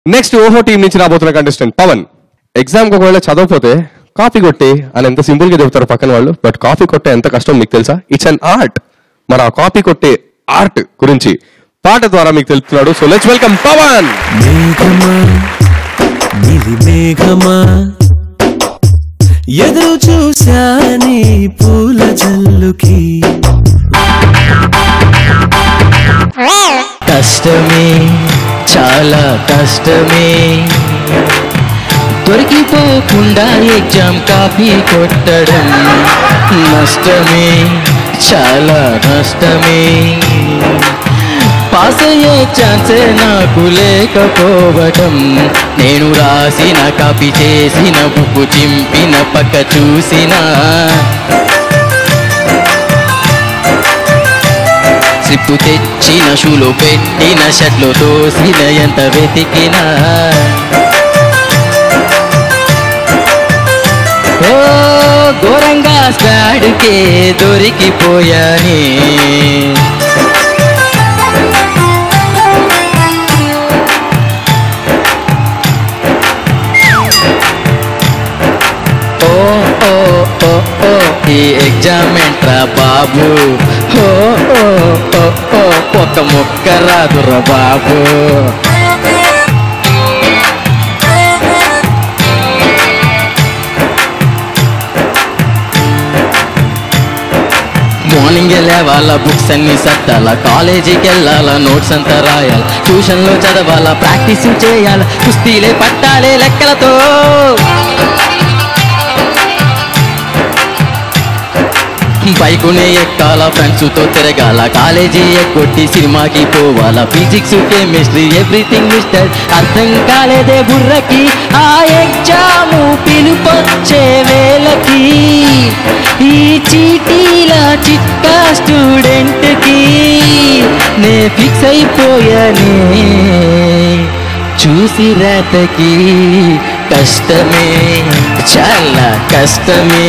Next ఓహో team నుంచి రాబోతున్న కంటెస్టెంట్ పవన్. ఎగ్జామ్కి ఒకవేళ చదవకపోతే కాపీ కొట్టే అని ఎంత సింపుల్ గా చెబుతారు పక్కన వాళ్ళు, బట్ కాపీ కొట్టే ఎంత కష్టం మీకు తెలుసా? It's an art. మరి ఆ కాపీ కొట్టే ఆర్ట్ గురించి పాట ద్వారా మీకు తెలుపుతున్నాడు. So let's welcome Pavan. ఎదురు చూశాని పూల జల్లుకి కష్టమే చాలా కష్టమే దొరికిపోకుండా ఎగ్జామ్ కాపీ కొట్టడం నష్టమే చాలా నష్టమే పాస్ అయ్యే ఛాన్సే నాకు లేకపోవడం నేను రాసిన కాపీ చేసిన బుక్కు చింపిన పక్క చూసిన స్లిప్ తెచ్చిన షూలో పెట్టిన షర్ట్లో తోసిన ఎంత వెతికినా ఓ ఘోరంగా స్టాడ్కే దొరికిపోయాని ఈ ఎగ్జామ్ ఏంట్రా బాబు, ఓ ఒక ముక్క రాదురా బాబు. మార్నింగ్ లేవాలా, బుక్స్ అన్ని సర్దాలా, కాలేజీకి వెళ్ళాలా, నోట్స్ అంతా రాయాలి, ట్యూషన్లో చదవాలా, ప్రాక్టీస్ చేయాలా, కుస్తీలే పట్టాలే లెక్కలతో. బైకునే ఎక్కాల, ఫ్రెండ్స్తో తిరగాల, కాలేజీ ఎక్కొట్టి సినిమాకి పోవాలా, ఫిజిక్స్ కెమిస్ట్రీ ఎవ్రీథింగ్ మిస్టర్ అర్థం కాలేదే బుర్రకి. ఆ ఎగ్జాము పిలుపొచ్చే వేళకి ఈ చీటీల చిట్టా స్టూడెంట్కి నే ఫిక్స్ అయిపోయానే చూసి రాతకి. కష్టమే చాలా కష్టమే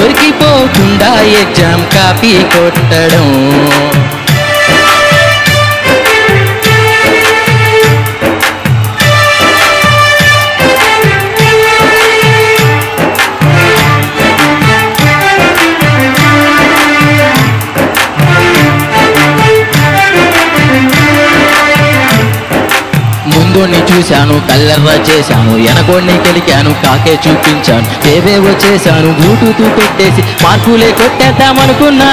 దొరికిపోకుండా ఎగ్జామ్ కాపీ కొట్టడం. ముందుని చూశాను, కల్లర్రా చేశాను, వెనకోడిని కెలికాను, కాకే చూపించాను, ఏవేవో చేశాను, బ్లూటూత్ పెట్టేసి మార్కులే కొట్టేద్దామనుకున్నా.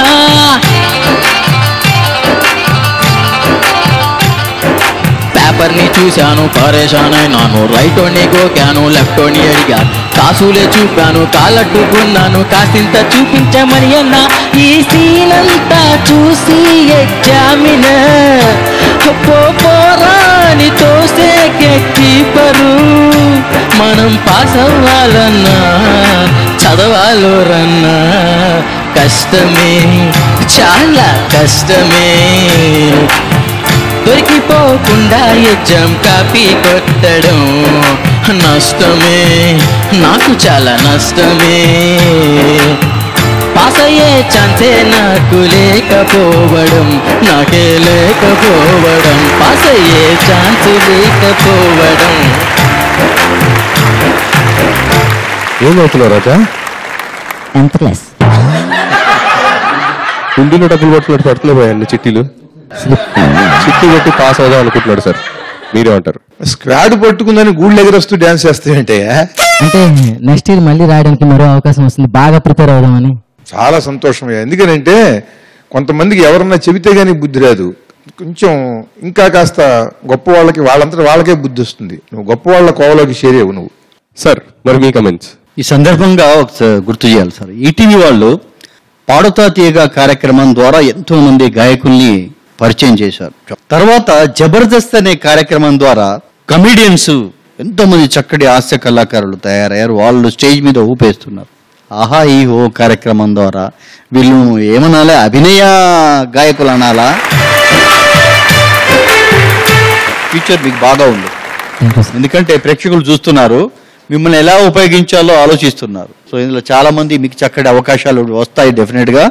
పేపర్ని చూశాను, పరేషాన్ అయినాను, రైటోని గోకాను, లెఫ్టోని అడిగాను, కాసులే చూపాను, కాలట్టుకున్నాను, కాసింత చూపించమని అన్నా. ఈ సీనంతా చూసి ఎగ్జామినర్ పోరాని తోసే కీపరు మనం పాస్ అవ్వాలన్నా చదవాలో రన్నా కష్టమే చాలా కష్టమే దొరికిపోకుండా ఎగ్జామ్ కాపీ కొట్టడం నష్టమే నాకు చాలా నష్టమే. పాస్ అయ్యే ఛాన్సే నాకు లేకపోవడం నాకే లేకపోవడం పాస్ అయ్యే ఛాన్స్ లేకపోవడం. ఏమవుతున్నావు రాజా? హిందీలో డబ్బులు కొట్టుకున్నట్టు పడుతున్నా పోయాన్ని చిట్టీలు చిట్టి కొట్టి పాస్ అవుదాం అనుకుంటున్నాడు సార్, మీరేమంటారు? స్క్వాడ్ పట్టుకుందని గూళ్ళు ఎగరొస్తూ డాన్స్ చేస్తాయంటే అంటే నెక్స్ట్ ఇయర్ మళ్ళీ రాయడానికి మరో అవకాశం వస్తుంది, బాగా ప్రిపేర్ అవుదామని. చాలా సంతోషమే. ఎందుకనంటే కొంతమందికి ఎవరన్నా చెబితే గానీ బుద్ధి రాదు, కొంచెం ఇంకా కాస్త గొప్ప వాళ్ళకి వాళ్ళంతా వాళ్ళకే బుద్ధి వస్తుంది. నువ్వు గొప్ప వాళ్ళ కోవలోకి చేరేవు నువ్వు. సార్ మరి మీ కమెంట్స్? ఈ సందర్భంగా ఒకసారి గుర్తు చేయాలి సార్, ఈటీవీ వాళ్ళు పాడుతా తీయగా కార్యక్రమం ద్వారా ఎంతో మంది గాయకుల్ని పరిచయం చేశారు. తర్వాత జబర్దస్త్ అనే కార్యక్రమం ద్వారా కమెడియన్స్ ఎంతో మంది చక్కటి హాస్య కళాకారులు తయారయ్యారు, వాళ్ళు స్టేజ్ మీద ఊపేస్తున్నారు. ఆహా ఈ ఓ కార్యక్రమం ద్వారా వీళ్ళు ఏమనాలా, అభినయ గాయకులు అనాలా? ఫ్యూచర్ మీకు బాగా ఉంది, ఎందుకంటే ప్రేక్షకులు చూస్తున్నారు, మిమ్మల్ని ఎలా ఉపయోగించాలో ఆలోచిస్తున్నారు. సో ఇందులో చాలా మంది మీకు చక్కటి అవకాశాలు వస్తాయి డెఫినెట్ గా.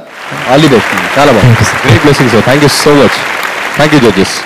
All the best. చాలా బాగుంది. Great message sir. Thank you so much. Thank you judges.